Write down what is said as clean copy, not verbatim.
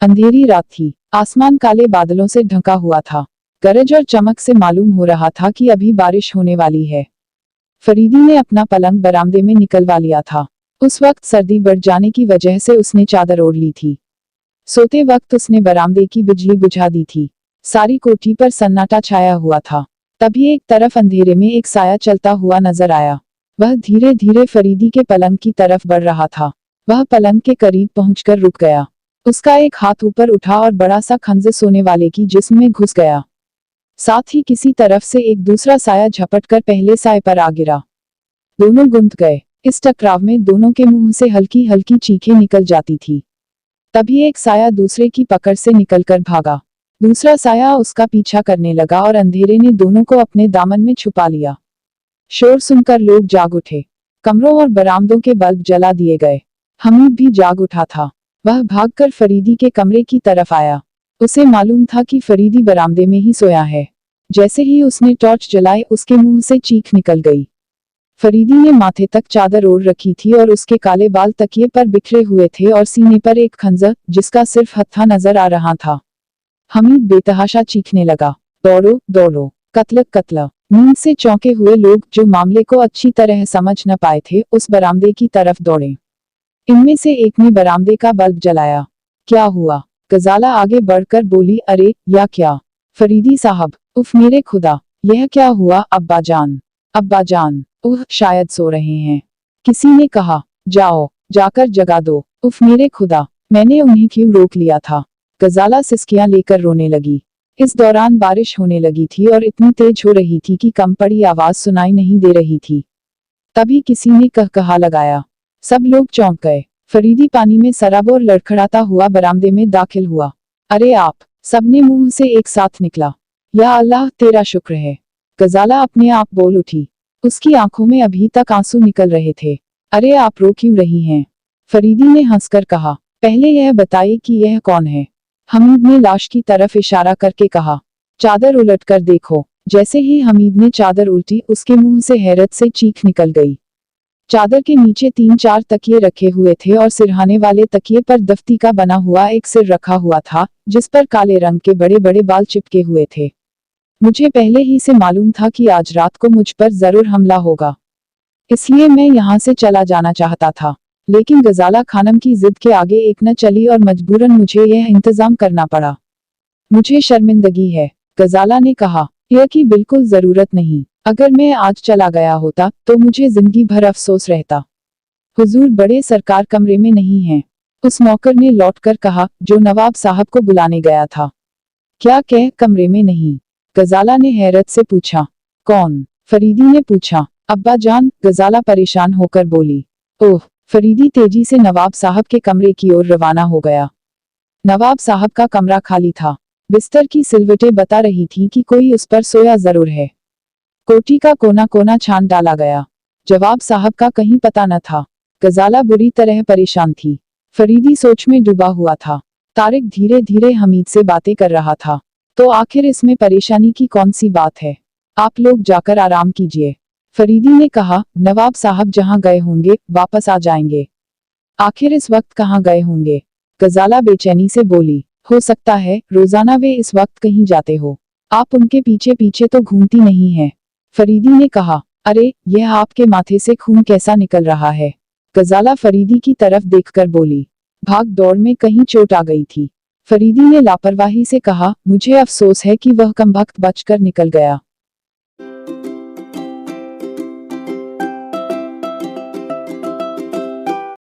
अंधेरी रात थी। आसमान काले बादलों से ढका हुआ था। गरज और चमक से मालूम हो रहा था कि अभी बारिश होने वाली है। फरीदी ने अपना पलंग बरामदे में निकलवा लिया था। उस वक्त सर्दी बढ़ जाने की वजह से उसने चादर ओढ़ ली थी। सोते वक्त उसने बरामदे की बिजली बुझा दी थी। सारी कोठी पर सन्नाटा छाया हुआ था। तभी एक तरफ अंधेरे में एक साया चलता हुआ नजर आया। वह धीरे धीरे फरीदी के पलंग की तरफ बढ़ रहा था। वह पलंग के करीब पहुंचकर रुक गया। उसका एक हाथ ऊपर उठा और बड़ा सा खंजर सोने वाले की जिस्म में घुस गया। साथ ही किसी तरफ से एक दूसरा साया झपटकर पहले साए पर आ गिरा। दोनों गुंथ गए। इस टकराव में दोनों के मुंह से हल्की हल्की चीखें निकल जाती थी। तभी एक साया दूसरे की पकड़ से निकलकर भागा। दूसरा साया उसका पीछा करने लगा और अंधेरे ने दोनों को अपने दामन में छुपा लिया। शोर सुनकर लोग जाग उठे। कमरों और बरामदों के बल्ब जला दिए गए। हमीद भी जाग उठा था। वह भागकर फरीदी के कमरे की तरफ आया। उसे मालूम था कि फरीदी बरामदे में ही सोया है। जैसे ही उसने टॉर्च जलाई उसके मुंह से चीख निकल गई। फरीदी ने माथे तक चादर ओढ़ रखी थी और उसके काले बाल तकिए पर बिखरे हुए थे और सीने पर एक खंजर जिसका सिर्फ हत्था नजर आ रहा था। हमीद बेतहाशा चीखने लगा, दौड़ो दौड़ो, कत्ल कत्ल। नींद से चौंके हुए लोग जो मामले को अच्छी तरह समझ न पाए थे उस बरामदे की तरफ दौड़े। इनमें से एक ने बरामदे का बल्ब जलाया। क्या हुआ? गजाला आगे बढ़कर बोली, अरे या क्या फरीदी साहब, उफ मेरे खुदा, यह क्या हुआ? अब्बा जान, अब्बा जान, उह शायद सो रहे हैं। किसी ने कहा, जाओ जाकर जगा दो। उफ मेरे खुदा, मैंने उन्हें क्यों रोक लिया था? गजाला सिसकियां लेकर रोने लगी। इस दौरान बारिश होने लगी थी और इतनी तेज हो रही थी कि कम पड़ी आवाज सुनाई नहीं दे रही थी। तभी किसी ने कहकहा लगाया। सब लोग चौंक गए। फरीदी पानी में सराबोर लड़खड़ाता हुआ बरामदे में दाखिल हुआ। अरे आप, सबने मुंह से एक साथ निकला। या अल्लाह तेरा शुक्र है। गजाला अपने आप बोल उठी। उसकी आंखों में अभी तक आंसू निकल रहे थे। अरे आप रो क्यों रही हैं? फरीदी ने हंसकर कहा, पहले यह बताइए कि यह कौन है? हमीद ने लाश की तरफ इशारा करके कहा, चादर उलट कर देखो। जैसे ही हमीद ने चादर उल्टी उसके मुंह से हैरत से चीख निकल गई। चादर के नीचे 3-4 तकिए रखे हुए थे और सिरहाने वाले तकिए पर दफ्ती का बना हुआ एक सिर रखा हुआ था जिस पर काले रंग के बड़े बड़े बाल चिपके हुए थे। मुझे पहले ही से मालूम था कि आज रात को मुझ पर जरूर हमला होगा, इसलिए मैं यहाँ से चला जाना चाहता था। लेकिन गजाला खानम की जिद के आगे एक न चली और मजबूरन मुझे यह इंतजाम करना पड़ा। मुझे शर्मिंदगी है, गजाला ने कहा। यह की बिल्कुल जरूरत नहीं। अगर मैं आज चला गया होता तो मुझे जिंदगी भर अफसोस रहता। हुजूर बड़े सरकार कमरे में नहीं हैं। उस नौकर ने लौटकर कहा जो नवाब साहब को बुलाने गया था। क्या कह कमरे में नहीं? गजाला ने हैरत से पूछा। कौन? फरीदी ने पूछा। अब्बा जान, गजाला परेशान होकर बोली। ओह! फरीदी तेजी से नवाब साहब के कमरे की ओर रवाना हो गया। नवाब साहब का कमरा खाली था। बिस्तर की सिलवटें बता रही थी कि कोई उस पर सोया जरूर है। कोठी का कोना कोना छान डाला गया। जवाब साहब का कहीं पता न था। गजाला बुरी तरह परेशान थी। फरीदी सोच में डूबा हुआ था। तारिक धीरे धीरे हमीद से बातें कर रहा था। तो आखिर इसमें परेशानी की कौन सी बात है? आप लोग जाकर आराम कीजिए। फरीदी ने कहा, नवाब साहब जहां गए होंगे वापस आ जाएंगे। आखिर इस वक्त कहाँ गए होंगे? गजाला बेचैनी से बोली। हो सकता है रोजाना वे इस वक्त कहीं जाते हो। आप उनके पीछे पीछे तो घूमती नहीं है। फरीदी ने कहा, अरे यह आपके माथे से खून कैसा निकल रहा है? गजाला फरीदी की तरफ देखकर बोली, भाग दौड़ में कहीं चोट आ गई थी। फरीदी ने लापरवाही से कहा, मुझे अफसोस है कि वह कमबख्त बचकर निकल गया।